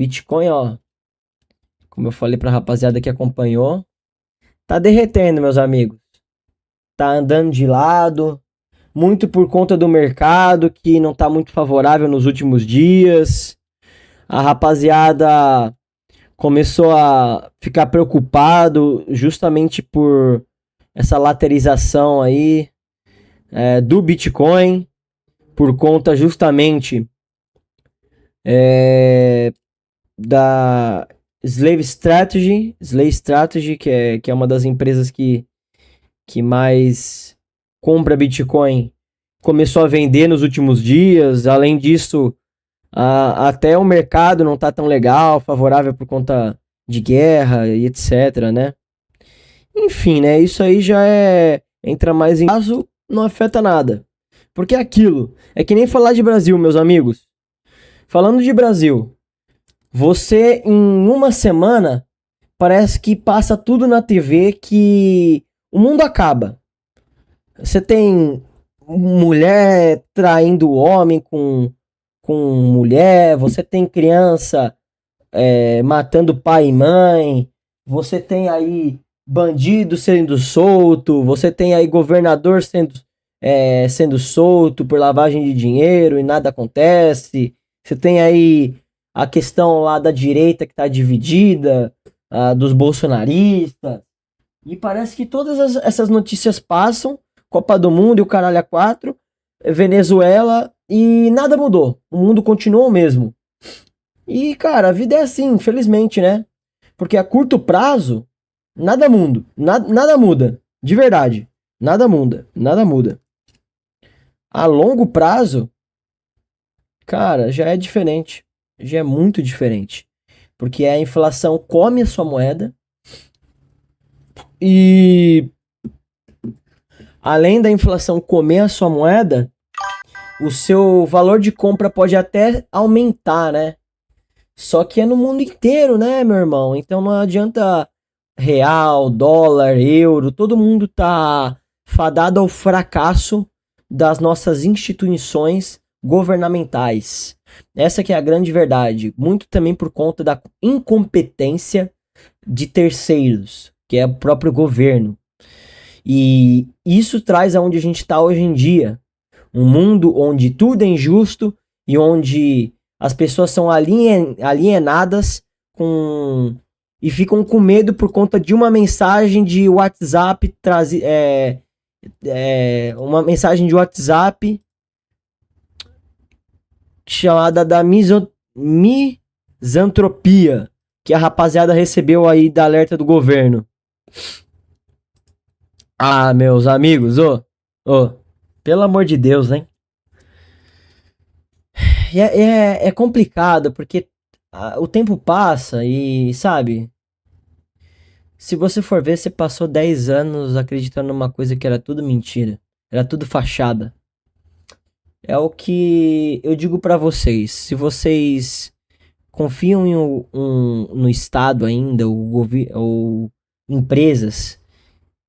Bitcoin, ó, como eu falei pra rapaziada que acompanhou, tá derretendo, meus amigos. Tá andando de lado, muito por conta do mercado que não tá muito favorável nos últimos dias. A rapaziada começou a ficar preocupado justamente por essa laterização aí do Bitcoin, por conta justamente é, da Slave Strategy, que é uma das empresas que mais compra Bitcoin, começou a vender nos últimos dias. Além disso, até o mercado não tá tão legal, favorável por conta de guerra e etc, né? Enfim, né? Isso aí já entra mais em caso, não afeta nada. Porque é aquilo. É que nem falar de Brasil, meus amigos. Falando de Brasil, você em uma semana parece que passa tudo na TV que o mundo acaba. Você tem mulher traindo homem com mulher, você tem criança matando pai e mãe, você tem aí bandido sendo solto, você tem aí governador sendo solto por lavagem de dinheiro e nada acontece. Você tem aí a questão lá da direita que tá dividida, dos bolsonaristas. E parece que todas essas notícias passam, Copa do Mundo e o caralho a quatro, Venezuela, e nada mudou. O mundo continua o mesmo. E, cara, a vida é assim, infelizmente, né? Porque a curto prazo, nada muda, de verdade. Nada muda. A longo prazo, cara, já é diferente. Já é muito diferente. Porque a inflação come a sua moeda. E além da inflação comer a sua moeda, o seu valor de compra pode até aumentar, né? Só que é no mundo inteiro, né, meu irmão? Então não adianta real, dólar, euro, todo mundo tá fadado ao fracasso das nossas instituições governamentais. Essa que é a grande verdade. Muito também por conta da incompetência de terceiros, que é o próprio governo. E isso traz aonde a gente está hoje em dia. Um mundo onde tudo é injusto e onde as pessoas são alienadas e ficam com medo por conta de uma mensagem de WhatsApp uma mensagem de WhatsApp chamada da misantropia, que a rapaziada recebeu aí da alerta do governo. Ah, meus amigos, pelo amor de Deus, hein? É complicado, porque o tempo passa e, sabe, se você for ver, você passou 10 anos acreditando numa coisa que era tudo mentira. Era tudo fachada. É o que eu digo pra vocês. Se vocês confiam no Estado ainda, ou empresas,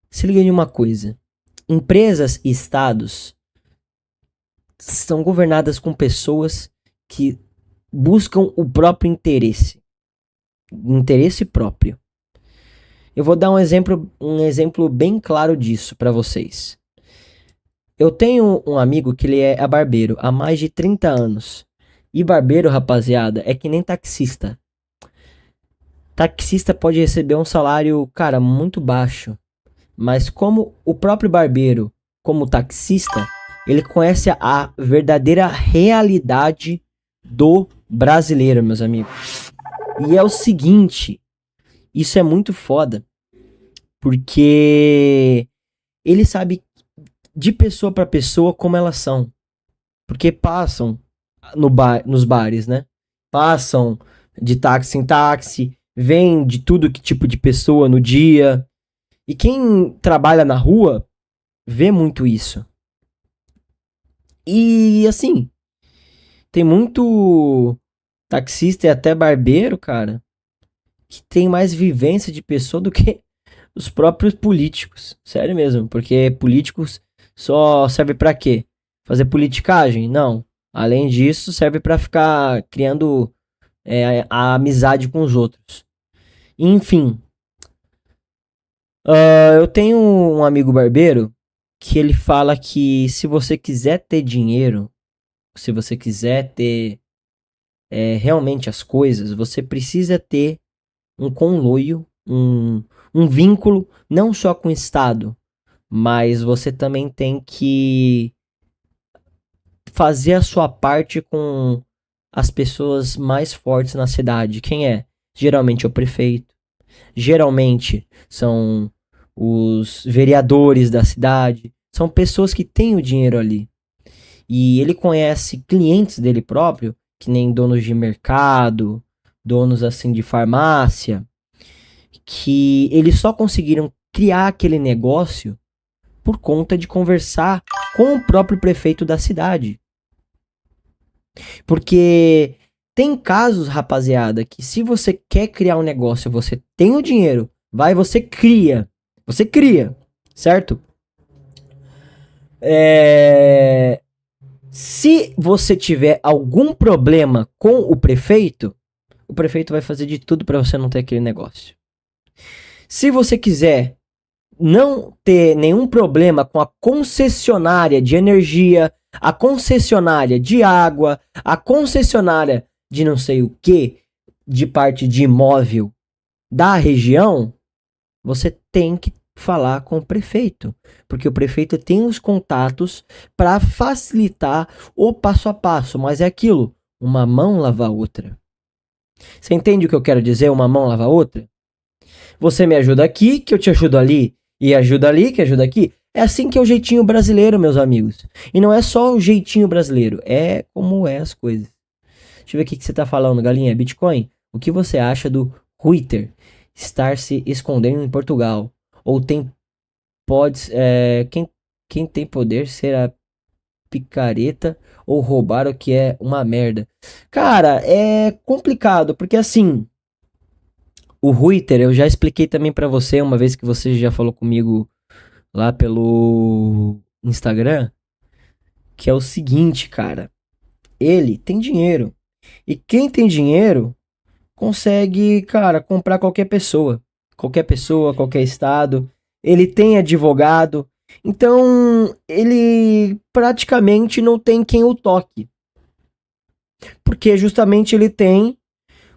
se liguem em uma coisa. Empresas e Estados são governadas com pessoas que buscam o próprio interesse próprio. Eu vou dar um exemplo bem claro disso para vocês. Eu tenho um amigo que ele é barbeiro há mais de 30 anos. E barbeiro, rapaziada, é que nem taxista. Taxista pode receber um salário, cara, muito baixo. Mas como o próprio barbeiro, como taxista, ele conhece a verdadeira realidade do brasileiro, meus amigos. E é o seguinte, isso é muito foda, porque ele sabe de pessoa para pessoa como elas são. Porque passam nos bares, né? Passam de táxi em táxi, vêm de tudo que tipo de pessoa no dia. E quem trabalha na rua vê muito isso. E assim, tem muito taxista e até barbeiro, cara, que tem mais vivência de pessoa do que os próprios políticos. Sério mesmo, porque políticos só serve pra quê? Fazer politicagem? Não. Além disso, serve pra ficar criando a amizade com os outros. Enfim, eu tenho um amigo barbeiro que ele fala que se você quiser ter dinheiro, se você quiser ter realmente as coisas, você precisa ter um conluio, um vínculo, não só com o Estado, mas você também tem que fazer a sua parte com as pessoas mais fortes na cidade. Quem é? Geralmente é o prefeito, geralmente são os vereadores da cidade, são pessoas que têm o dinheiro ali. E ele conhece clientes dele próprio, que nem donos de mercado, donos assim de farmácia, que eles só conseguiram criar aquele negócio por conta de conversar com o próprio prefeito da cidade. Porque tem casos, rapaziada, que se você quer criar um negócio, você tem o dinheiro, vai, você cria. Você cria, certo? Se você tiver algum problema com o prefeito vai fazer de tudo para você não ter aquele negócio. Se você quiser não ter nenhum problema com a concessionária de energia, a concessionária de água, a concessionária de não sei o que, de parte de imóvel da região, você tem que falar com o prefeito, porque o prefeito tem os contatos para facilitar o passo a passo, mas é aquilo, uma mão lava a outra. Você entende o que eu quero dizer? Uma mão lava a outra? Você me ajuda aqui, que eu te ajudo ali, e ajuda ali, que ajuda aqui. É assim que é o jeitinho brasileiro, meus amigos. E não é só o jeitinho brasileiro, é como é as coisas. Deixa eu ver o que você tá falando, galinha. Bitcoin, o que você acha do Twitter estar se escondendo em Portugal? Ou quem tem poder ser a picareta ou roubar o que é uma merda? Cara, é complicado, porque assim, o Twitter, eu já expliquei também pra você, uma vez que você já falou comigo lá pelo Instagram, que é o seguinte, cara, ele tem dinheiro. E quem tem dinheiro consegue, cara, comprar qualquer pessoa. Qualquer pessoa, qualquer estado. Ele tem advogado. Então, ele praticamente não tem quem o toque. Porque justamente ele tem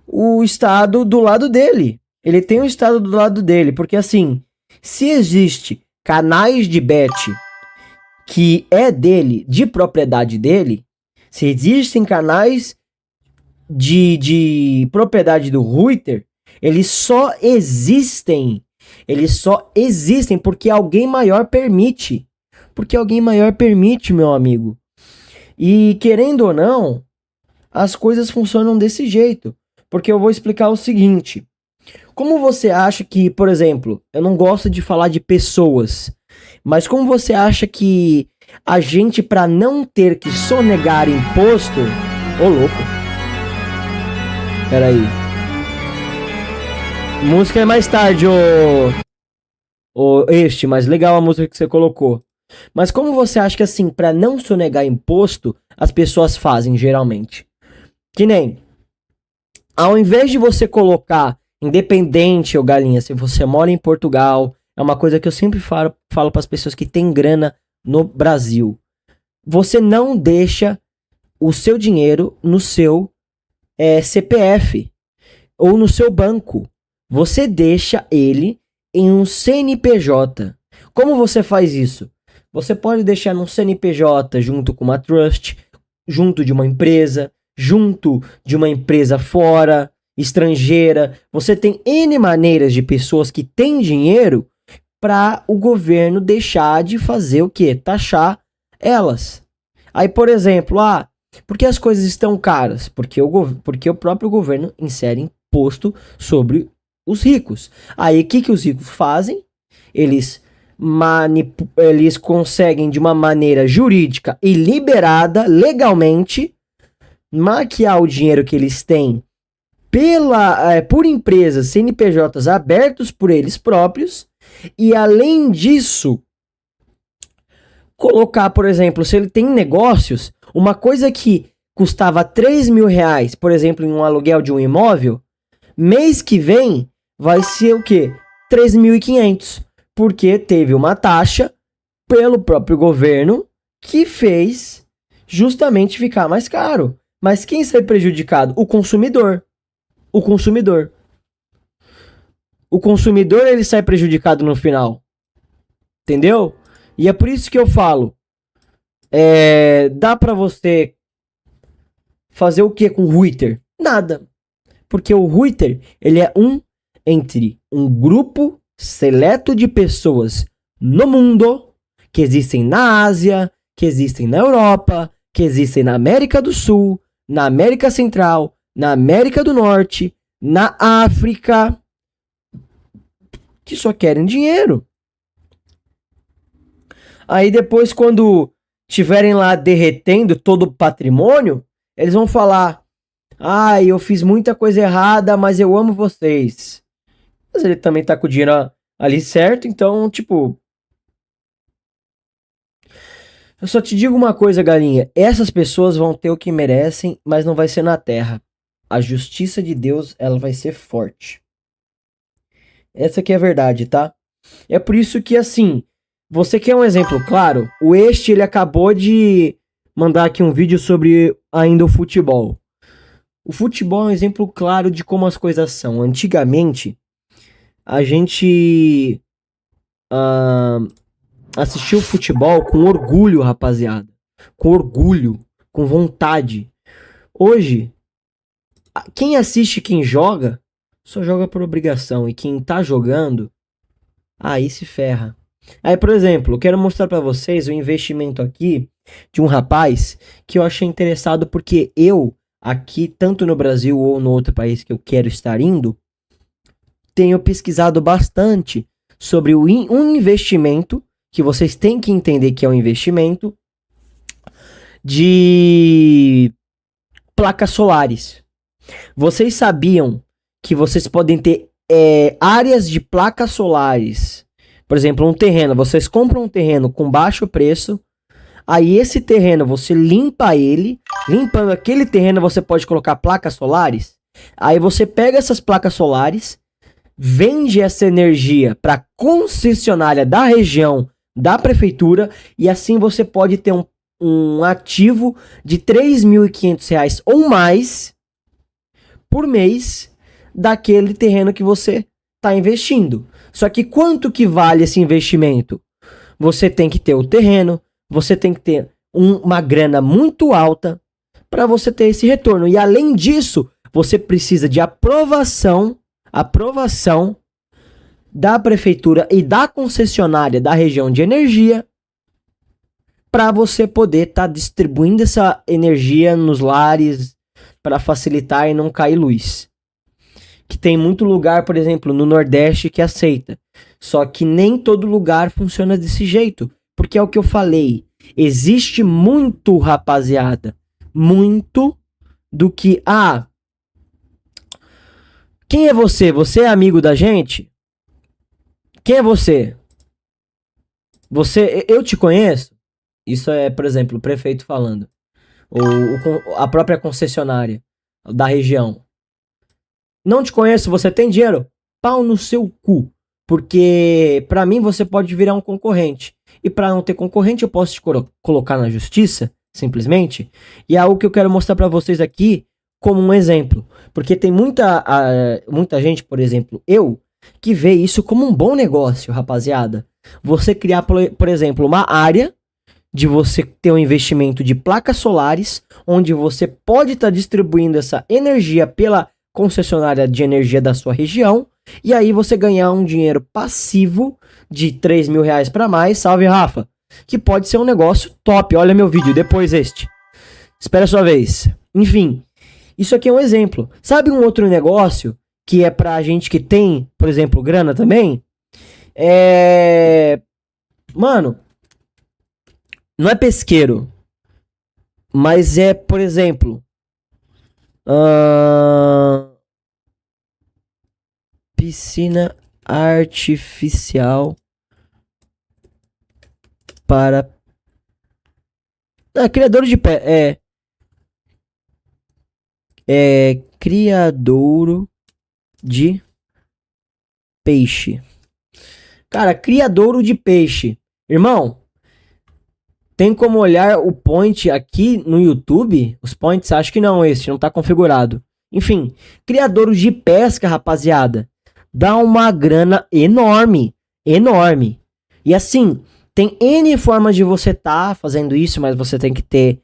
o estado do lado dele. Ele tem o estado do lado dele. Porque assim, se existe canais de bet que é dele, de propriedade dele, se existem canais de propriedade do Twitter, eles só existem porque alguém maior permite. Porque alguém maior permite, meu amigo. E querendo ou não, as coisas funcionam desse jeito. Porque eu vou explicar o seguinte. Como você acha que, por exemplo, eu não gosto de falar de pessoas, mas como você acha que a gente, para não ter que sonegar imposto... Ô, louco. Pera aí. Música é mais tarde, mas legal a música que você colocou. Mas como você acha que assim, para não sonegar imposto, as pessoas fazem geralmente? Que nem, ao invés de você colocar independente, ô galinha, se você mora em Portugal, é uma coisa que eu sempre falo para as pessoas que têm grana no Brasil. Você não deixa o seu dinheiro no seu CPF ou no seu banco. Você deixa ele em um CNPJ. Como você faz isso? Você pode deixar num CNPJ junto com uma trust, junto de uma empresa fora, estrangeira. Você tem N maneiras de pessoas que têm dinheiro para o governo deixar de fazer o quê? Taxar elas. Aí, por exemplo, por que as coisas estão caras? Porque o próprio governo insere imposto sobre os ricos. Aí, o que os ricos fazem? Eles conseguem, de uma maneira jurídica e liberada, legalmente, maquiar o dinheiro que eles têm por empresas, CNPJs abertos por eles próprios, e além disso, colocar, por exemplo, se ele tem negócios, uma coisa que custava 3 mil reais, por exemplo, em um aluguel de um imóvel, mês que vem vai ser o quê? 3.500, porque teve uma taxa pelo próprio governo que fez justamente ficar mais caro. Mas quem sai prejudicado? O consumidor. O consumidor. O consumidor, ele sai prejudicado no final. Entendeu? E é por isso que eu falo, dá pra você fazer o que com o Twitter? Nada. Porque o Twitter, ele é entre um grupo seleto de pessoas no mundo, que existem na Ásia, que existem na Europa, que existem na América do Sul, na América Central, na América do Norte, na África, que só querem dinheiro. Aí depois, quando estiverem lá derretendo todo o patrimônio, eles vão falar: ah, eu fiz muita coisa errada, mas eu amo vocês. Mas ele também tá com o dinheiro ali certo, então, tipo... Eu só te digo uma coisa, galinha. Essas pessoas vão ter o que merecem, mas não vai ser na terra. A justiça de Deus, ela vai ser forte. Essa que é a verdade, tá? É por isso que, assim, você quer um exemplo claro? O ele acabou de mandar aqui um vídeo sobre ainda o futebol. O futebol é um exemplo claro de como as coisas são. Antigamente, a gente assistiu futebol com orgulho, rapaziada. Com orgulho, com vontade. Hoje, quem assiste, quem joga, só joga por obrigação. E quem tá jogando, aí se ferra. Aí, por exemplo, eu quero mostrar pra vocês o investimento aqui de um rapaz que eu achei interessado porque eu, aqui, tanto no Brasil ou no outro país que eu quero estar indo, tenho pesquisado bastante sobre um investimento que vocês têm que entender que é um investimento de placas solares. Vocês sabiam que vocês podem ter áreas de placas solares? Por exemplo, um terreno. Vocês compram um terreno com baixo preço. Aí esse terreno você limpa ele. Limpando aquele terreno você pode colocar placas solares. Aí você pega essas placas solares, vende essa energia para a concessionária da região, da prefeitura, e assim você pode ter um ativo de R$3.500 ou mais por mês daquele terreno que você está investindo. Só que quanto que vale esse investimento? Você tem que ter o terreno, você tem que ter uma grana muito alta para você ter esse retorno. E além disso, você precisa de aprovação da prefeitura e da concessionária da região de energia para você poder estar distribuindo essa energia nos lares para facilitar e não cair luz. Que tem muito lugar, por exemplo, no Nordeste que aceita. Só que nem todo lugar funciona desse jeito. Porque é o que eu falei. Existe muito, rapaziada. Muito do que... Ah, quem é você? Você é amigo da gente? Quem é você? Eu te conheço? Isso é, por exemplo, o prefeito falando. Ou a própria concessionária da região. Não te conheço, você tem dinheiro? Pau no seu cu. Porque pra mim você pode virar um concorrente. E pra não ter concorrente eu posso te colocar na justiça, simplesmente. E é algo que eu quero mostrar pra vocês aqui como um exemplo. Porque tem muita gente, por exemplo, eu, que vê isso como um bom negócio, rapaziada. Você criar, por exemplo, uma área de você ter um investimento de placas solares, onde você pode estar distribuindo essa energia pela concessionária de energia da sua região, e aí você ganhar um dinheiro passivo de R$3.000 para mais, salve Rafa, que pode ser um negócio top. Olha meu vídeo, depois este. Espera a sua vez. Enfim, isso aqui é um exemplo. Sabe um outro negócio que é pra gente que tem, por exemplo, grana também? Mano, não é pesqueiro, mas é, por exemplo, piscina artificial para criador de pé. Criadouro de peixe. Cara, criadouro de peixe. Irmão, tem como olhar o point aqui no YouTube? Os points, acho que não, esse não tá configurado. Enfim, criadouro de pesca, rapaziada. Dá uma grana enorme. Enorme. E assim, tem N formas de você tá fazendo isso, mas você tem que ter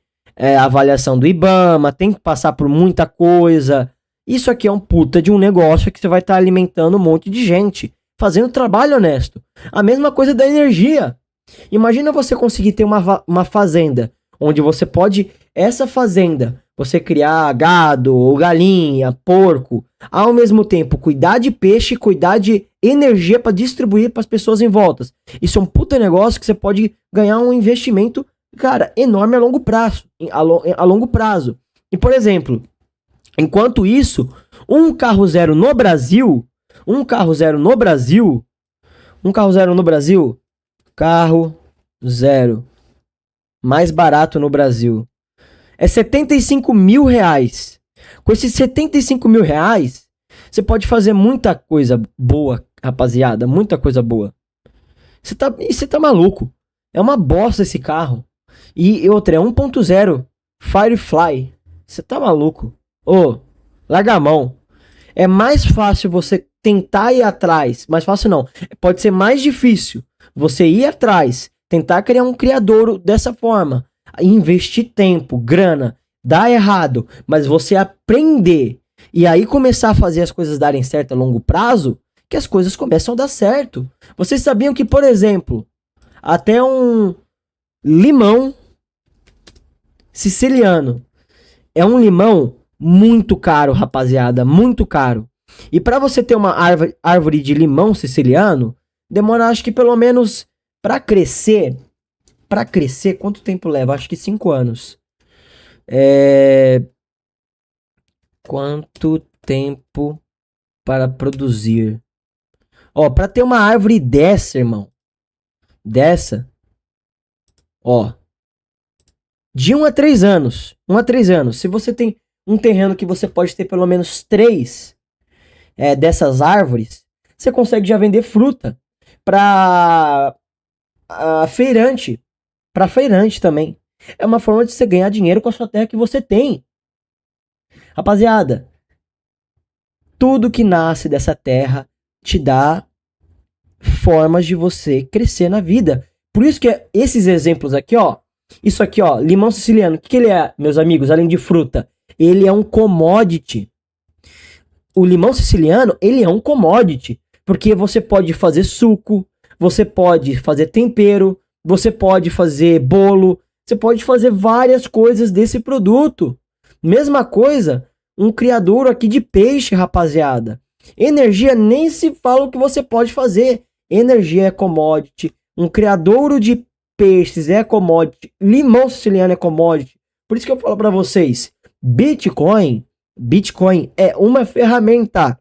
avaliação do IBAMA, tem que passar por muita coisa. Isso aqui é um puta de um negócio que você vai estar alimentando um monte de gente, fazendo trabalho honesto. A mesma coisa da energia. Imagina você conseguir ter uma fazenda, onde você pode, essa fazenda, você criar gado, ou galinha, porco, ao mesmo tempo cuidar de peixe, cuidar de energia para distribuir para as pessoas em volta. Isso é um puta negócio que você pode ganhar um investimento, cara, enorme a longo prazo. A longo prazo. E, por exemplo, enquanto isso, um carro zero no Brasil, carro zero mais barato no Brasil, é 75 mil reais. Com esses 75 mil reais, você pode fazer muita coisa boa, rapaziada, muita coisa boa. Você tá maluco. É uma bosta esse carro. E outra, é 1.0 Firefly. Você tá maluco. Larga a mão. É mais fácil você tentar ir atrás. Mais fácil não. Pode ser mais difícil você ir atrás, tentar criar um criadouro dessa forma, investir tempo, grana, dá errado, mas você aprender e aí começar a fazer as coisas darem certo a longo prazo, que as coisas começam a dar certo. Vocês sabiam que, por exemplo, até um limão siciliano é um limão muito caro, rapaziada, muito caro. E para você ter uma árvore de limão siciliano, demora, acho que pelo menos, para crescer, quanto tempo leva? Acho que 5 anos. Quanto tempo para produzir? Para ter uma árvore dessa, irmão, de 1 a 3 anos. 1 a 3 anos. Se você tem um terreno que você pode ter pelo menos 3 dessas árvores, você consegue já vender fruta para feirante. Para feirante também. É uma forma de você ganhar dinheiro com a sua terra que você tem. Rapaziada, tudo que nasce dessa terra te dá formas de você crescer na vida. Por isso que esses exemplos aqui, isso aqui, limão siciliano, o que ele é, meus amigos, além de fruta? Ele é um commodity. O limão siciliano, ele é um commodity, porque você pode fazer suco, você pode fazer tempero, você pode fazer bolo, você pode fazer várias coisas desse produto. Mesma coisa, um criadouro aqui de peixe, rapaziada. Energia, nem se fala o que você pode fazer. Energia é commodity, um criadouro de peixes é commodity, limão siciliano é commodity. Por isso que eu falo para vocês, Bitcoin é uma ferramenta.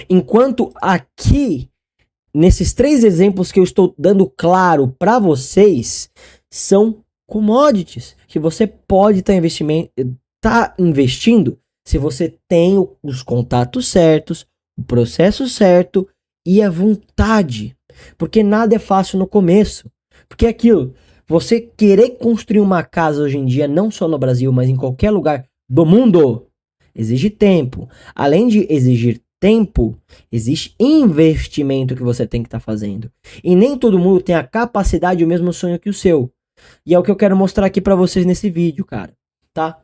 Enquanto aqui, nesses 3 exemplos que eu estou dando claro para vocês, são commodities que você pode estar investindo se você tem os contatos certos, o processo certo e a vontade. Porque nada é fácil no começo. Porque é aquilo, você querer construir uma casa hoje em dia, não só no Brasil, mas em qualquer lugar do mundo, exige tempo. Além de exigir tempo, existe investimento que você tem que estar fazendo. E nem todo mundo tem a capacidade e o mesmo sonho que o seu. E é o que eu quero mostrar aqui pra vocês nesse vídeo, cara. Tá?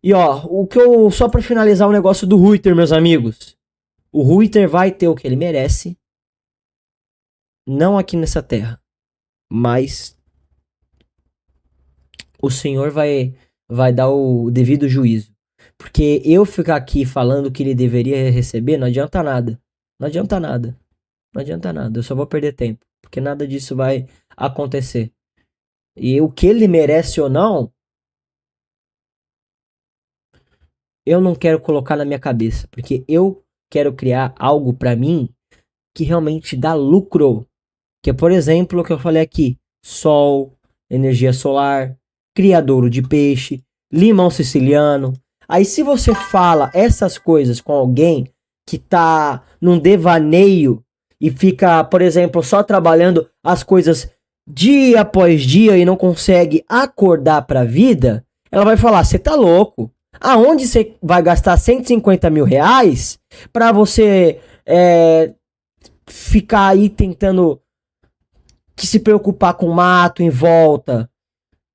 E só pra finalizar o negócio do Ruiter, meus amigos. O Ruiter vai ter o que ele merece. Não aqui nessa terra. Mas o Senhor vai dar o devido juízo. Porque eu ficar aqui falando que ele deveria receber, não adianta nada. Não adianta nada. Não adianta nada. Eu só vou perder tempo. Porque nada disso vai acontecer. E o que ele merece ou não, eu não quero colocar na minha cabeça. Porque eu quero criar algo pra mim que realmente dá lucro. Que é, por exemplo, o que eu falei aqui. Sol, energia solar, criadouro de peixe, limão siciliano. Aí se você fala essas coisas com alguém que tá num devaneio e fica, por exemplo, só trabalhando as coisas dia após dia e não consegue acordar pra vida, ela vai falar, você tá louco. Aonde você vai gastar 150 mil reais pra você ficar aí tentando que se preocupar com mato em volta?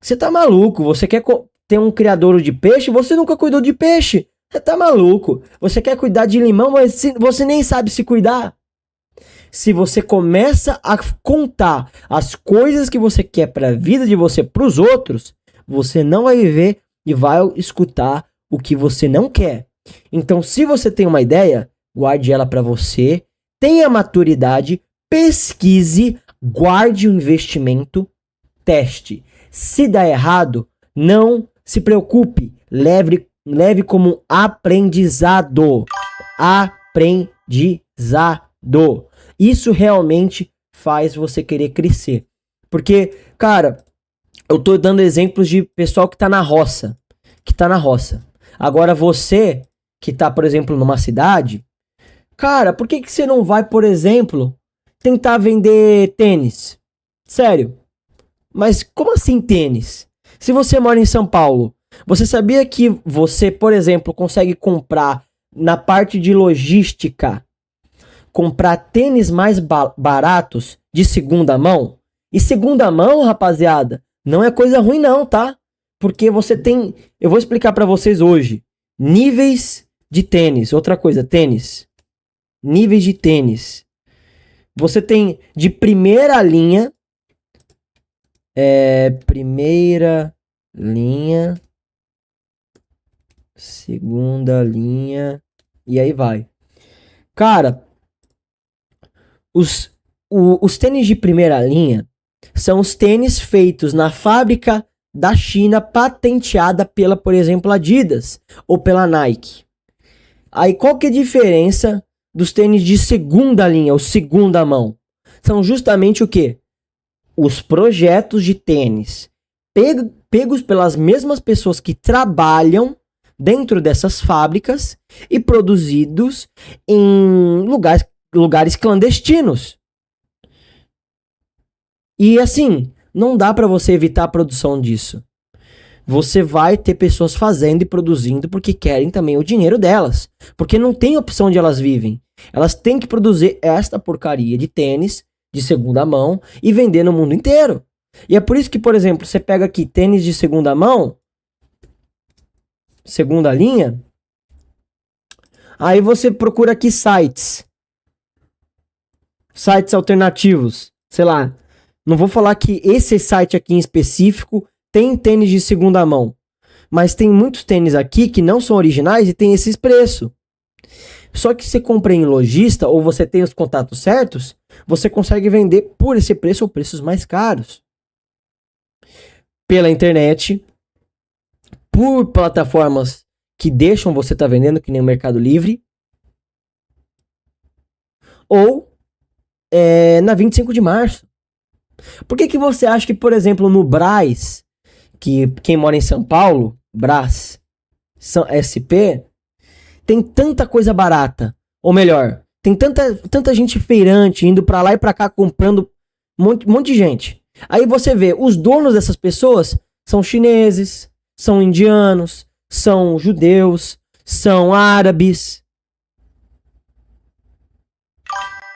Você tá maluco? Você quer ter um criadouro de peixe? Você nunca cuidou de peixe. Você tá maluco? Você quer cuidar de limão, mas você nem sabe se cuidar. Se você começa a contar as coisas que você quer para a vida de você para os outros, você não vai viver e vai escutar o que você não quer. Então, se você tem uma ideia, guarde ela para você, tenha maturidade, pesquise, guarde o investimento, teste. Se der errado, não se preocupe, leve como aprendizado. Aprendizado. Isso realmente faz você querer crescer. Porque, cara, eu tô dando exemplos de pessoal que tá na roça. Agora você, que tá, por exemplo, numa cidade, cara, por que você não vai, por exemplo, tentar vender tênis? Sério. Mas como assim tênis? Se você mora em São Paulo, você sabia que você, por exemplo, consegue comprar na parte de logística, comprar tênis mais baratos de segunda mão? E segunda mão, rapaziada, não é coisa ruim não, tá? Porque você tem, eu vou explicar pra vocês hoje, níveis de tênis. Outra coisa, tênis. Níveis de tênis. Você tem de primeira linha, primeira linha, segunda linha, e aí vai. Cara, os tênis de primeira linha são os tênis feitos na fábrica da China, patenteada pela, por exemplo, Adidas ou pela Nike. Aí qual que é a diferença dos tênis de segunda linha, ou segunda mão? São justamente o quê? Os projetos de tênis pegos pelas mesmas pessoas que trabalham dentro dessas fábricas e produzidos em lugares clandestinos. E assim, não dá para você evitar a produção disso. Você vai ter pessoas fazendo e produzindo porque querem também o dinheiro delas. Porque não tem opção onde elas vivem. Elas têm que produzir esta porcaria de tênis de segunda mão e vender no mundo inteiro. E é por isso que, por exemplo, você pega aqui tênis de segunda mão, segunda linha, aí você procura aqui sites alternativos, sei lá. Não vou falar que esse site aqui em específico tem tênis de segunda mão, mas tem muitos tênis aqui que não são originais e tem esses preços. Só que se compra em lojista ou você tem os contatos certos, você consegue vender por esse preço ou preços mais caros. Pela internet, por plataformas que deixam você estar vendendo, que nem o Mercado Livre, ou na 25 de março. Por que você acha que, por exemplo, no Brás, que quem mora em São Paulo, Brás, SP, tem tanta coisa barata? Ou melhor, tem tanta gente feirante indo pra lá e pra cá comprando um monte de gente. Aí você vê, os donos dessas pessoas são chineses, são indianos, são judeus, são árabes.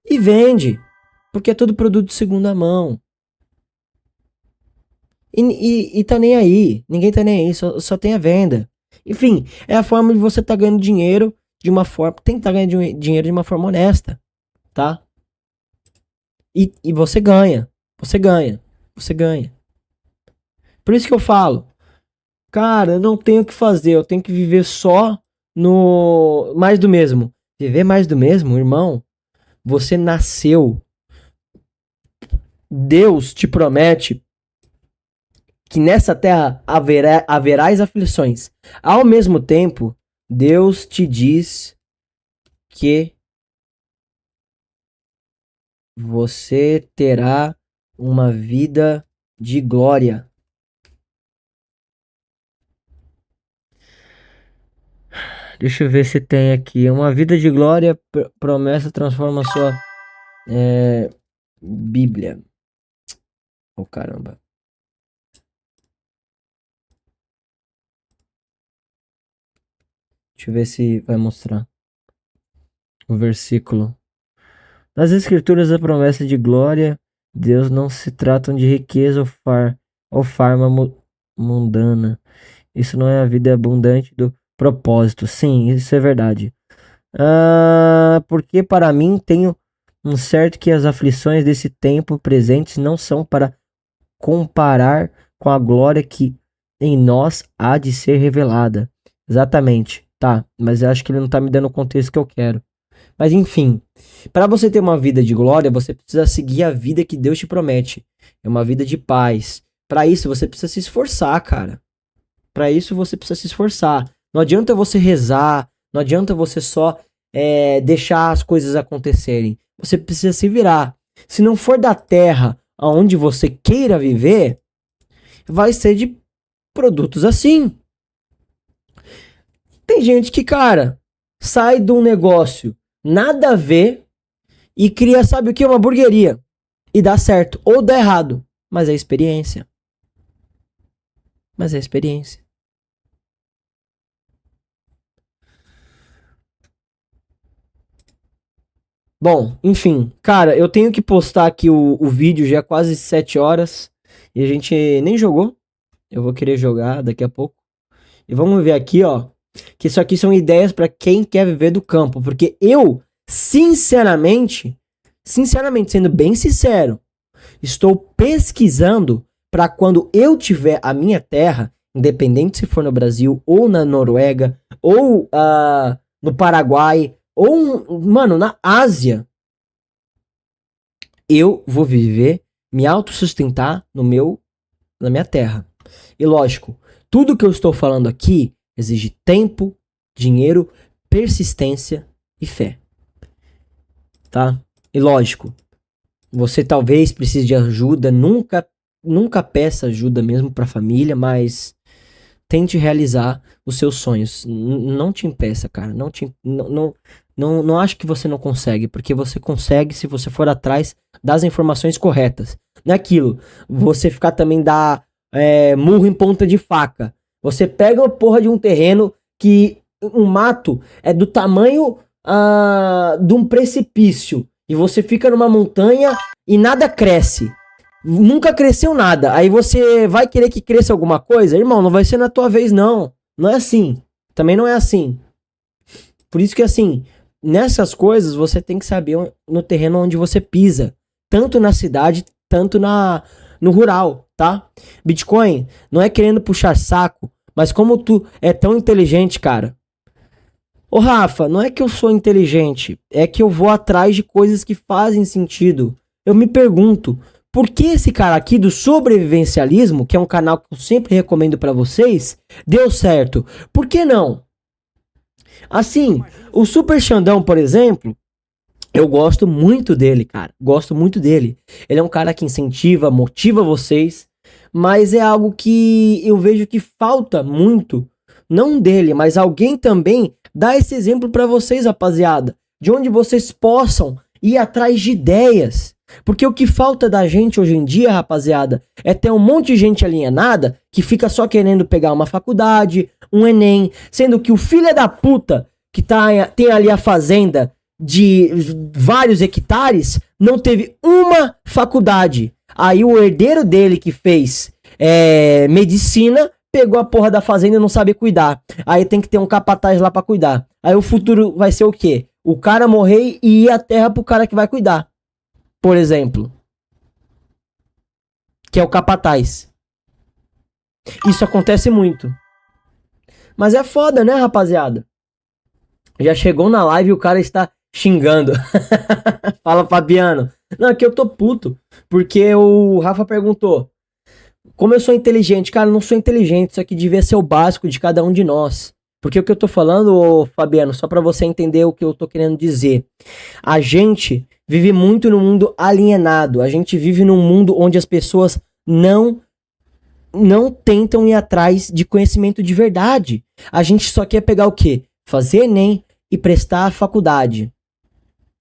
E vende, porque é todo produto de segunda mão. E tá nem aí, ninguém tá nem aí, só tem a venda. Enfim, é a forma de você tá ganhando dinheiro de uma forma, tentar ganhar dinheiro de uma forma honesta, tá? E você ganha, você ganha. Por isso que eu falo, cara, eu não tenho o que fazer, eu tenho que viver só no mais do mesmo. Viver mais do mesmo, irmão, você nasceu. Deus te promete que nessa terra haverás aflições. Ao mesmo tempo, Deus te diz que você terá uma vida de glória. Deixa eu ver se tem aqui. Uma vida de glória, promessa transforma sua Bíblia. Oh, caramba. Deixa eu ver se vai mostrar o versículo. Nas escrituras, a promessa de glória, Deus não se tratam de riqueza ou farma mundana. Isso não é a vida abundante do propósito. Sim, isso é verdade. Porque para mim tenho um certo que as aflições desse tempo presentes não são para comparar com a glória que em nós há de ser revelada. Exatamente. Tá, mas eu acho que ele não tá me dando o contexto que eu quero. Mas enfim, para você ter uma vida de glória, você precisa seguir a vida que Deus te promete. É uma vida de paz. Para isso você precisa se esforçar, cara. Para isso você precisa se esforçar. Não adianta você rezar, não adianta você só deixar as coisas acontecerem. Você precisa se virar. Se não for da terra aonde você queira viver, vai ser de produtos assim. Tem gente que, cara, sai de um negócio nada a ver e cria, sabe o que? Uma hamburgueria. E dá certo. Ou dá errado. Mas é experiência. Mas é experiência. Bom, enfim. Cara, eu tenho que postar aqui o vídeo. Já é quase 7 horas. E a gente nem jogou. Eu vou querer jogar daqui a pouco. E vamos ver aqui, ó. Que isso aqui são ideias para quem quer viver do campo. Porque eu, sinceramente, sendo bem sincero, estou pesquisando para quando eu tiver a minha terra, independente se for no Brasil, ou na Noruega, ou no Paraguai, ou, mano, na Ásia, eu vou viver, me autossustentar na minha terra. E lógico, tudo que eu estou falando aqui exige tempo, dinheiro, persistência e fé. Tá? E lógico, você talvez precise de ajuda, nunca peça ajuda mesmo para a família, mas tente realizar os seus sonhos. Não te impeça, cara. Não acho que você não consegue, porque você consegue se você for atrás das informações corretas. Não é aquilo, você ficar também murro em ponta de faca. Você pega a porra de um terreno que um mato é do tamanho de um precipício e você fica numa montanha e nada cresce. Nunca cresceu nada. Aí você vai querer que cresça alguma coisa? Irmão, não vai ser na tua vez, não. Não é assim. Também não é assim. Por isso que, assim, nessas coisas você tem que saber no terreno onde você pisa. Tanto na cidade, tanto no rural, tá? Bitcoin não é querendo puxar saco, mas como tu é tão inteligente, cara. Ô Rafa, não é que eu sou inteligente, é que eu vou atrás de coisas que fazem sentido. Eu me pergunto, por que esse cara aqui do sobrevivencialismo, que é um canal que eu sempre recomendo pra vocês, deu certo? Por que não? Assim, o Super Xandão, por exemplo, eu gosto muito dele, cara. Gosto muito dele. Ele é um cara que incentiva, motiva vocês, mas é algo que eu vejo que falta muito, não dele, mas alguém também dá esse exemplo pra vocês, rapaziada, de onde vocês possam ir atrás de ideias. Porque o que falta da gente hoje em dia, rapaziada, é ter um monte de gente alienada que fica só querendo pegar uma faculdade, um Enem, sendo que o filho da puta que tem ali a fazenda de vários hectares não teve uma faculdade. Aí o herdeiro dele que fez medicina pegou a porra da fazenda e não sabe cuidar. Aí tem que ter um capataz lá pra cuidar. Aí o futuro vai ser o quê? O cara morrer e ir a terra pro cara que vai cuidar. Por exemplo. Que é o capataz. Isso acontece muito. Mas é foda, né, rapaziada? Já chegou na live e o cara está xingando. Fala, Fabiano. Não, aqui eu tô puto. Porque o Rafa perguntou: como eu sou inteligente? Cara, eu não sou inteligente. Isso aqui devia ser o básico de cada um de nós. Porque o que eu tô falando, ô, Fabiano, só pra você entender o que eu tô querendo dizer. A gente vive muito no mundo alienado. A gente vive num mundo onde as pessoas não tentam ir atrás de conhecimento de verdade. A gente só quer pegar o quê? fazer Enem e prestar a faculdade.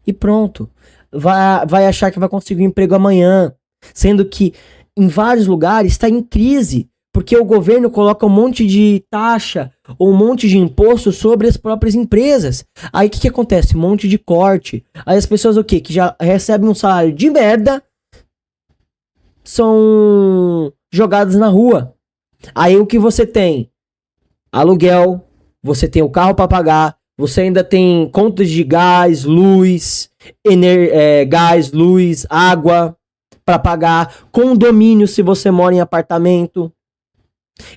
E pronto. Vai achar que vai conseguir um emprego amanhã. Sendo que em vários lugares está em crise. Porque o governo coloca um monte de taxa ou um monte de imposto sobre as próprias empresas. Aí o que acontece? Um monte de corte. Aí as pessoas o quê? Que já recebem um salário de merda são jogadas na rua. Aí o que você tem? Aluguel, você tem o carro para pagar, você ainda tem contas de gás, luz, gás, luz, água para pagar, condomínio se você mora em apartamento.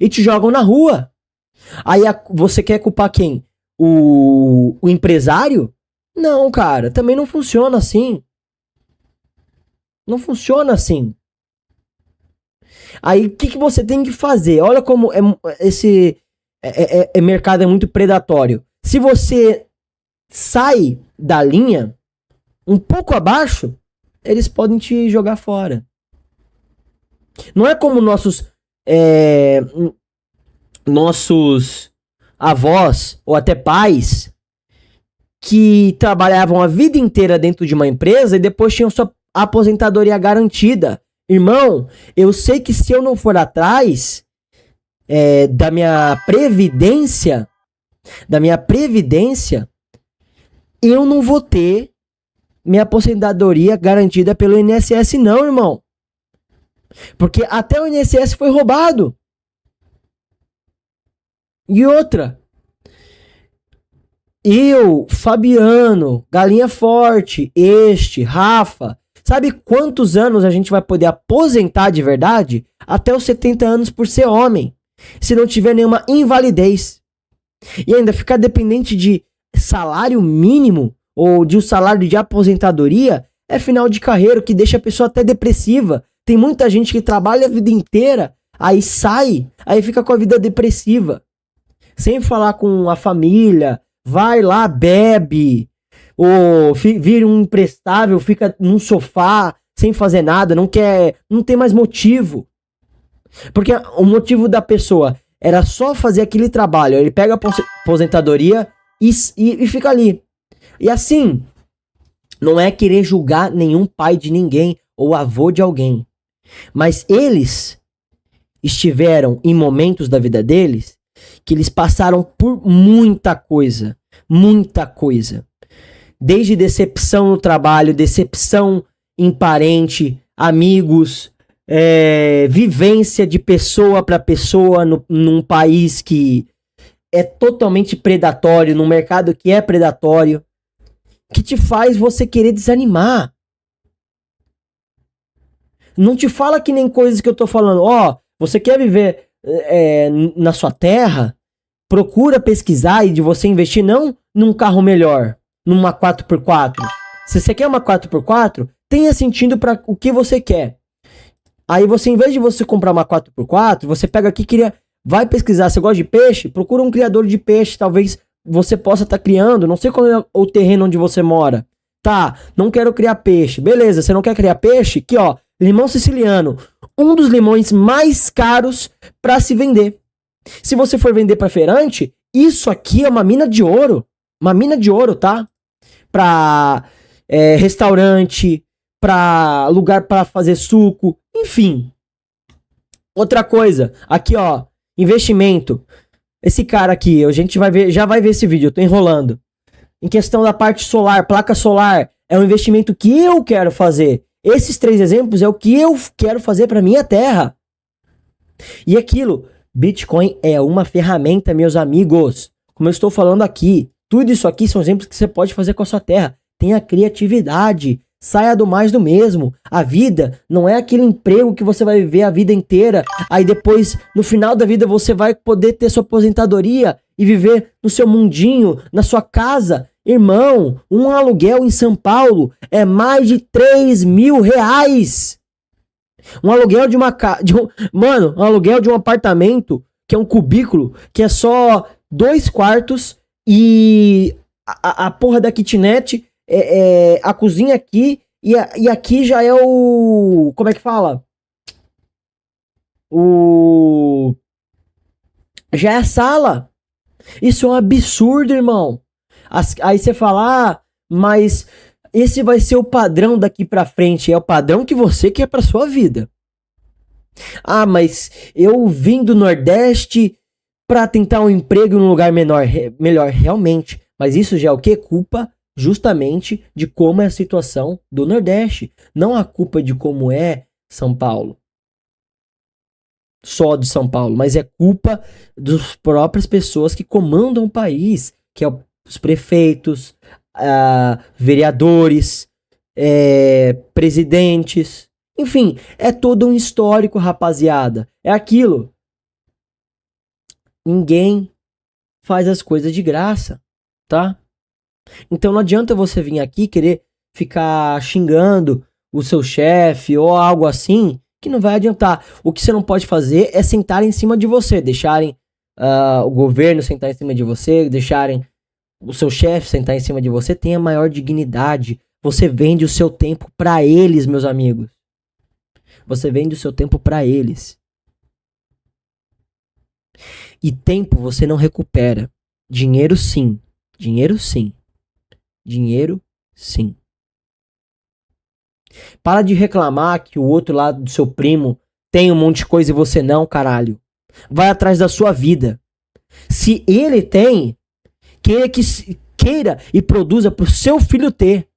E te jogam na rua. Aí você quer culpar quem? O empresário? Não, cara, também não funciona assim. Não funciona assim. Aí o que você tem que fazer? Olha como esse mercado é muito predatório. Se você sai da linha, um pouco abaixo, eles podem te jogar fora. Não é como nossos avós ou até pais que trabalhavam a vida inteira dentro de uma empresa e depois tinham sua aposentadoria garantida. Irmão, eu sei que se eu não for atrás da minha previdência, eu não vou ter minha aposentadoria garantida pelo INSS não, irmão. Porque até o INSS foi roubado. E outra, eu, Fabiano, Galinha Forte, Rafa, sabe quantos anos a gente vai poder aposentar de verdade? Até os 70 anos por ser homem, se não tiver nenhuma invalidez. E ainda ficar dependente de salário mínimo ou de um salário de aposentadoria é final de carreira, que deixa a pessoa até depressiva. Tem muita gente que trabalha a vida inteira, aí sai, aí fica com a vida depressiva. Sem falar com a família, vai lá, bebe, ou vira um imprestável, fica num sofá, sem fazer nada, não tem mais motivo. Porque o motivo da pessoa era só fazer aquele trabalho, ele pega a aposentadoria e fica ali. E assim, não é querer julgar nenhum pai de ninguém ou avô de alguém, mas eles estiveram em momentos da vida deles que eles passaram por muita coisa. Desde decepção no trabalho, decepção em parente, amigos, vivência de pessoa para pessoa num país que é totalmente predatório, num mercado que é predatório, que te faz você querer desanimar. Não te fala que nem coisas que eu tô falando. Você quer viver na sua terra? Procura pesquisar e de você investir não num carro melhor, numa 4x4. Se você quer uma 4x4, tenha sentido para o que você quer. Aí você, em vez de você comprar uma 4x4, você pega aqui e vai pesquisar. Você gosta de peixe? Procura um criador de peixe. Talvez você possa estar criando. Não sei qual é o terreno onde você mora. Tá, não quero criar peixe. Beleza, você não quer criar peixe? Aqui, ó, limão siciliano. Um dos limões mais caros para se vender. Se você for vender para feirante, isso aqui é uma mina de ouro. Uma mina de ouro, tá? Pra restaurante, pra lugar pra fazer suco, enfim. Outra coisa, aqui ó, investimento. Esse cara aqui, a gente já vai ver esse vídeo, eu tô enrolando. Em questão da parte solar, placa solar, é um investimento que eu quero fazer. Esses 3 exemplos é o que eu quero fazer pra minha terra. E aquilo, Bitcoin é uma ferramenta, meus amigos. Como eu estou falando aqui, tudo isso aqui são exemplos que você pode fazer com a sua terra. Tenha criatividade, saia do mais do mesmo. A vida não é aquele emprego que você vai viver a vida inteira. Aí depois, no final da vida, você vai poder ter sua aposentadoria e viver no seu mundinho, na sua casa. Irmão, um aluguel em São Paulo é mais de 3 mil reais. Um aluguel de uma casa. Mano, um aluguel de um apartamento que é um cubículo, que é só 2 quartos e a porra da kitnet, a cozinha aqui e aqui já é o. Como é que fala? Já é a sala. Isso é um absurdo, irmão. Aí você fala, mas esse vai ser o padrão daqui pra frente. É o padrão que você quer pra sua vida. Mas eu vim do Nordeste pra tentar um emprego em um lugar melhor, realmente. Mas isso já é o quê? Culpa justamente de como é a situação do Nordeste. Não a culpa de como é São Paulo. Só de São Paulo, mas é culpa das próprias pessoas que comandam o país, que é os prefeitos, vereadores, presidentes, enfim, é todo um histórico, rapaziada. É aquilo. Ninguém faz as coisas de graça, tá? Então não adianta você vir aqui querer ficar xingando o seu chefe ou algo assim, que não vai adiantar. O que você não pode fazer é sentar em cima de você, deixarem o governo sentar em cima de você, deixarem o seu chefe sentar em cima de você. Tenha maior dignidade. Você vende o seu tempo pra eles, meus amigos. Você vende o seu tempo pra eles. E tempo você não recupera. Dinheiro sim. Dinheiro sim. Dinheiro sim. Para de reclamar que o outro lado do seu primo tem um monte de coisa e você não, caralho. Vai atrás da sua vida. Se ele tem, queira e produza pro seu filho ter.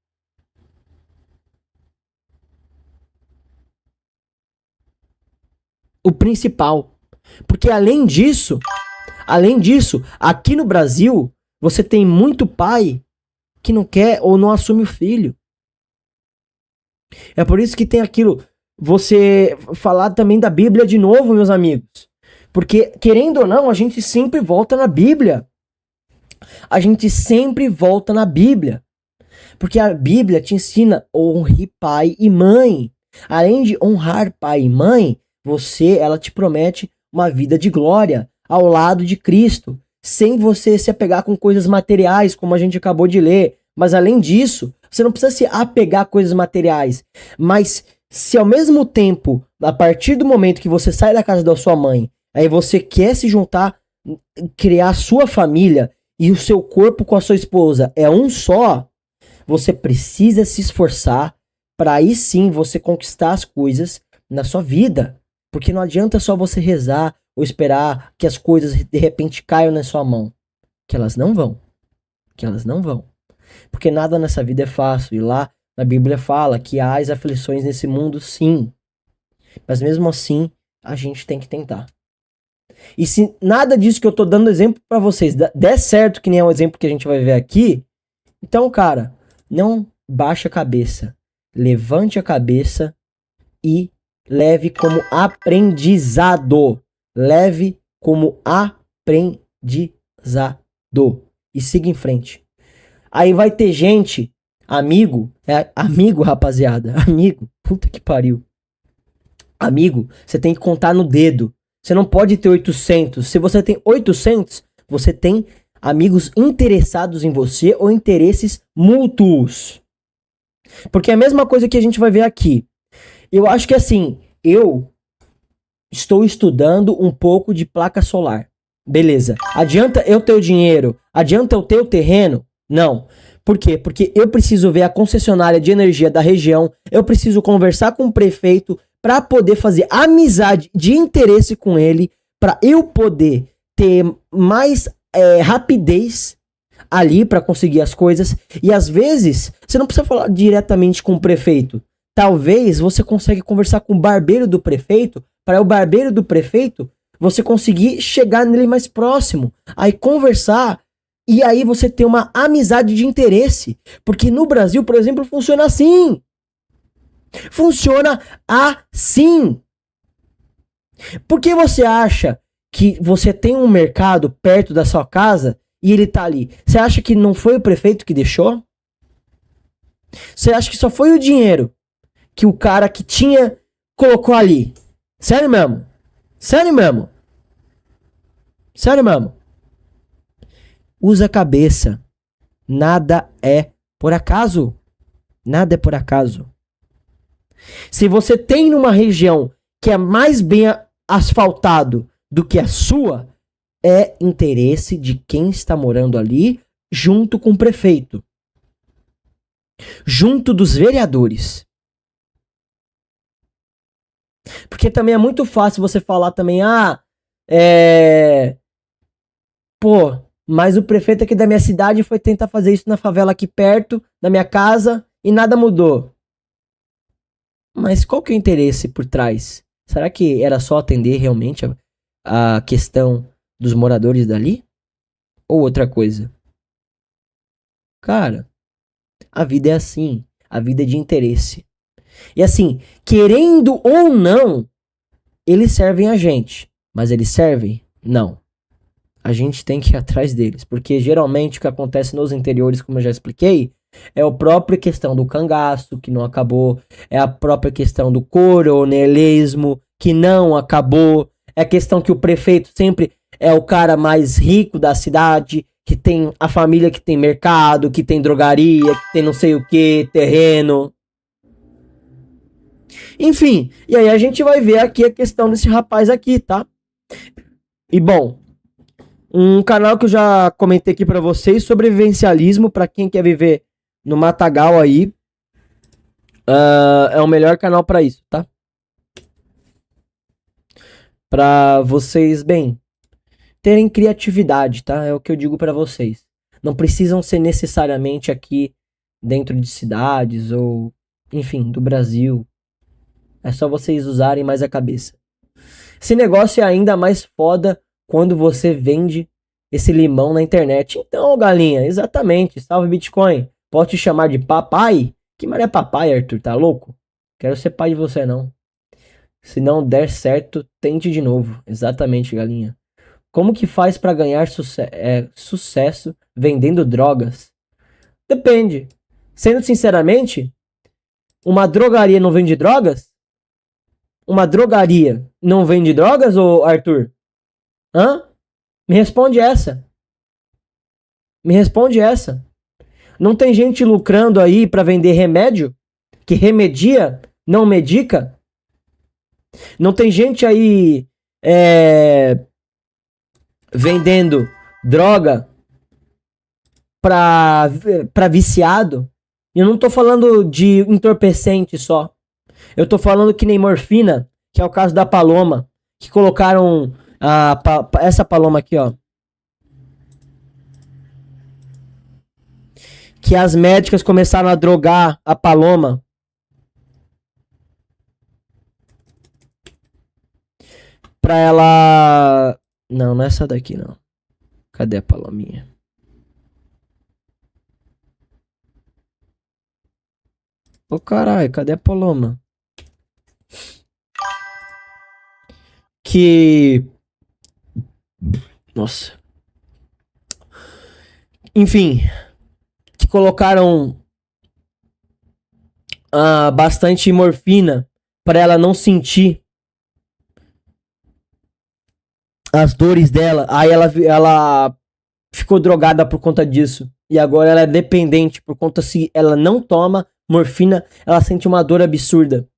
O principal. Porque além disso, aqui no Brasil, você tem muito pai que não quer ou não assume o filho. É por isso que tem aquilo, você falar também da Bíblia de novo, meus amigos. Porque, querendo ou não, a gente sempre volta na Bíblia. A gente sempre volta na Bíblia. Porque a Bíblia te ensina honre pai e mãe. Além de honrar pai e mãe, ela te promete uma vida de glória ao lado de Cristo, sem você se apegar com coisas materiais, como a gente acabou de ler. Mas além disso, você não precisa se apegar a coisas materiais. Mas se ao mesmo tempo, a partir do momento que você sai da casa da sua mãe, aí você quer se juntar, criar a sua família e o seu corpo com a sua esposa é um só, você precisa se esforçar para aí sim você conquistar as coisas na sua vida. Porque não adianta só você rezar ou esperar que as coisas de repente caiam na sua mão. Que elas não vão. Que elas não vão. Porque nada nessa vida é fácil. E lá na Bíblia fala que há as aflições nesse mundo, sim. Mas mesmo assim, a gente tem que tentar. E se nada disso que eu tô dando exemplo pra vocês der certo, que nem é o exemplo que a gente vai ver aqui, então, cara, não baixe a cabeça. Levante a cabeça e leve como aprendizado. Leve como aprendizado. E siga em frente. Aí vai ter gente, amigo, rapaziada, amigo, puta que pariu. Amigo, você tem que contar no dedo. Você não pode ter 800. Se você tem 800, você tem amigos interessados em você ou interesses mútuos. Porque é a mesma coisa que a gente vai ver aqui. Eu acho que assim, eu estou estudando um pouco de placa solar. Beleza. Adianta eu ter o dinheiro? Adianta eu ter o terreno? Não. Por quê? Porque eu preciso ver a concessionária de energia da região, eu preciso conversar com o prefeito para poder fazer amizade de interesse com ele, para eu poder ter mais rapidez ali para conseguir as coisas. E às vezes, você não precisa falar diretamente com o prefeito. Talvez você consiga conversar com o barbeiro do prefeito, para o barbeiro do prefeito você conseguir chegar nele mais próximo, aí conversar. E aí você ter uma amizade de interesse. Porque no Brasil, por exemplo, funciona assim. Funciona assim. Por que você acha que você tem um mercado perto da sua casa e ele tá ali? Você acha que não foi o prefeito que deixou? Você acha que só foi o dinheiro que o cara que tinha colocou ali? Sério mesmo? Sério mesmo? Sério mesmo? Usa a cabeça. Nada é por acaso. Nada é por acaso. Se você tem numa região que é mais bem asfaltado do que a sua, é interesse de quem está morando ali, junto com o prefeito, junto dos vereadores. Porque também é muito fácil você falar também, pô, mas o prefeito aqui da minha cidade foi tentar fazer isso na favela aqui perto, da minha casa, e nada mudou. Mas qual que é o interesse por trás? Será que era só atender realmente a questão dos moradores dali? Ou outra coisa? Cara, a vida é assim. A vida é de interesse. E assim, querendo ou não, eles servem a gente. Mas eles servem? Não. A gente tem que ir atrás deles. Porque geralmente o que acontece nos interiores, como eu já expliquei, é a própria questão do cangaço, que não acabou. É a própria questão do coronelismo, que não acabou. É a questão que o prefeito sempre é o cara mais rico da cidade, que tem a família que tem mercado, que tem drogaria, que tem não sei o que, terreno. Enfim, e aí a gente vai ver aqui a questão desse rapaz aqui, tá? E bom, um canal que eu já comentei aqui pra vocês, sobrevivencialismo, pra quem quer viver no matagal aí, é o melhor canal pra isso, tá? Pra vocês, bem, terem criatividade, tá? É o que eu digo pra vocês. Não precisam ser necessariamente aqui dentro de cidades ou, enfim, do Brasil. É só vocês usarem mais a cabeça. Esse negócio é ainda mais foda quando você vende esse limão na internet. Então, galinha, exatamente. Salve Bitcoin. Pode te chamar de papai? Que maré papai, Arthur? Tá louco? Quero ser pai de você, não. Se não der certo, tente de novo. Exatamente, galinha. Como que faz pra ganhar sucesso vendendo drogas? Depende. Sendo sinceramente, uma drogaria não vende drogas? Uma drogaria não vende drogas, ô Arthur? Hã? Me responde essa. Me responde essa. Não tem gente lucrando aí pra vender remédio? Que remedia, não medica? Não tem gente aí vendendo droga pra viciado? Eu não tô falando de entorpecente só. Eu tô falando que nem morfina, que é o caso da Paloma, que colocaram essa Paloma aqui, ó. Que as médicas começaram a drogar a Paloma. Pra ela... Não, não é essa daqui, não. Cadê a Palominha? Ô, caralho, cadê a Paloma? Que... Nossa. Enfim. Que colocaram bastante morfina para ela não sentir as dores dela. Aí ela ficou drogada por conta disso. E agora ela é dependente por conta se ela não toma morfina, ela sente uma dor absurda.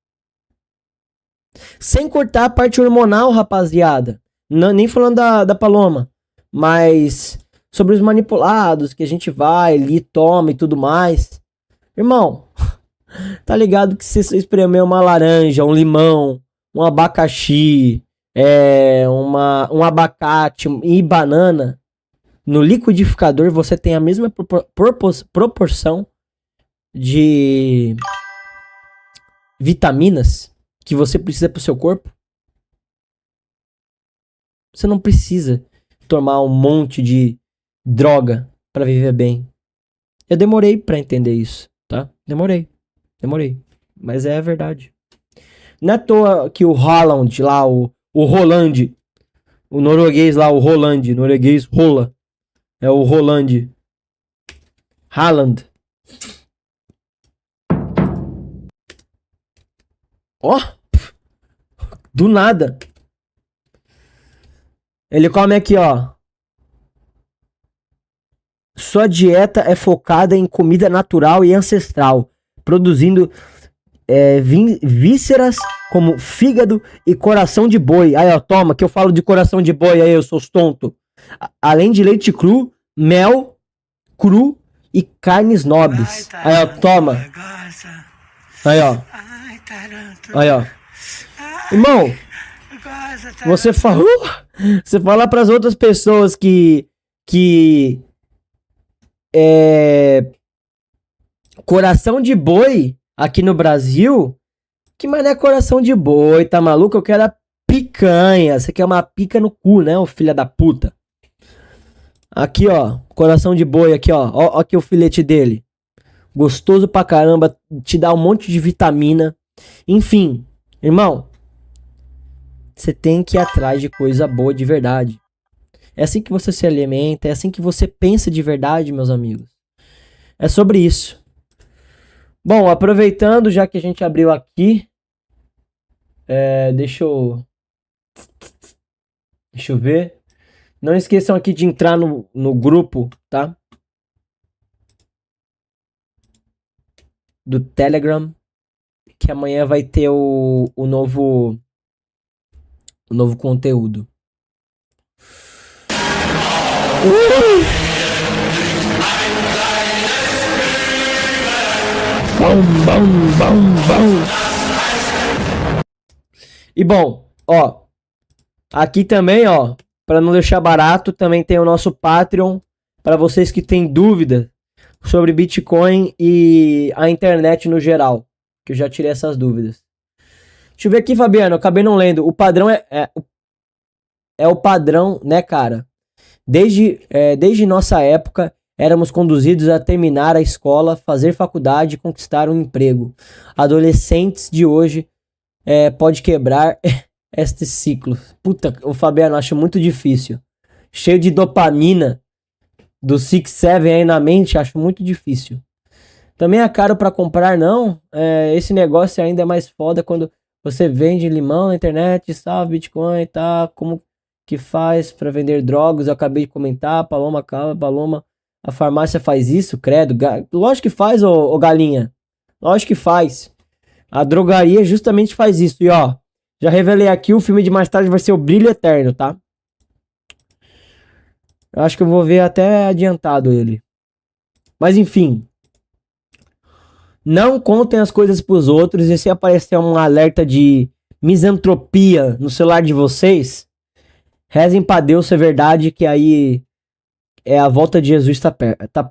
Sem cortar a parte hormonal, rapaziada. Não, nem falando da Paloma. Mas sobre os manipulados que a gente vai ali, toma e tudo mais. Irmão, tá ligado que se você espremer uma laranja, um limão, um abacaxi, um abacate e banana, no liquidificador você tem a mesma proporção de vitaminas que você precisa pro seu corpo. Você não precisa tomar um monte de droga para viver bem. Eu demorei para entender isso, tá? Demorei. Mas é a verdade. Não é à toa que o Haaland lá, o Roland, o norueguês lá, o Roland, norueguês rola. É o Roland. Haaland. Ó. Do nada. Ele come aqui, ó. Sua dieta é focada em comida natural e ancestral, produzindo vísceras como fígado e coração de boi. Aí, ó, toma, que eu falo de coração de boi aí, eu sou tonto. Além de leite cru, mel cru e carnes nobres. Aí, ó, toma. Aí, ó. Aí, ó. Irmão, você fala pras outras pessoas que coração de boi aqui no Brasil, que mané coração de boi, tá maluco? Eu quero a picanha. Você quer uma pica no cu, né, ô filha da puta? Aqui, ó, coração de boi aqui, ó. Ó aqui o filete dele. Gostoso pra caramba, te dá um monte de vitamina. Enfim, irmão, você tem que ir atrás de coisa boa de verdade. É assim que você se alimenta, é assim que você pensa de verdade, meus amigos. É sobre isso. Bom, aproveitando, já que a gente abriu aqui, deixa eu ver. Não esqueçam aqui de entrar no grupo, tá? Do Telegram, que amanhã vai ter o novo conteúdo. Bom. E bom, ó, aqui também, ó, para não deixar barato, também tem o nosso Patreon para vocês que têm dúvida sobre Bitcoin e a internet no geral, que eu já tirei essas dúvidas. Deixa eu ver aqui, Fabiano, eu acabei não lendo. O padrão é o padrão, né, cara? Desde nossa época, éramos conduzidos a terminar a escola, fazer faculdade e conquistar um emprego. Adolescentes de hoje pode quebrar este ciclo. Puta, o Fabiano, acho muito difícil. Cheio de dopamina do 6-7 aí na mente, acho muito difícil. Também é caro pra comprar, não. Esse negócio ainda é mais foda quando você vende limão na internet, salve Bitcoin, tá? Como que faz pra vender drogas? Eu acabei de comentar, Paloma, calma, Paloma. A farmácia faz isso, credo. Lógico que faz, ô galinha. Lógico que faz. A drogaria justamente faz isso. E ó, já revelei aqui, o filme de mais tarde vai ser O Brilho Eterno, tá? Eu acho que eu vou ver até adiantado ele. Mas enfim. Não contem as coisas pros outros. E se aparecer um alerta de misantropia no celular de vocês, rezem pra Deus ser verdade, que aí a volta de Jesus tá perto.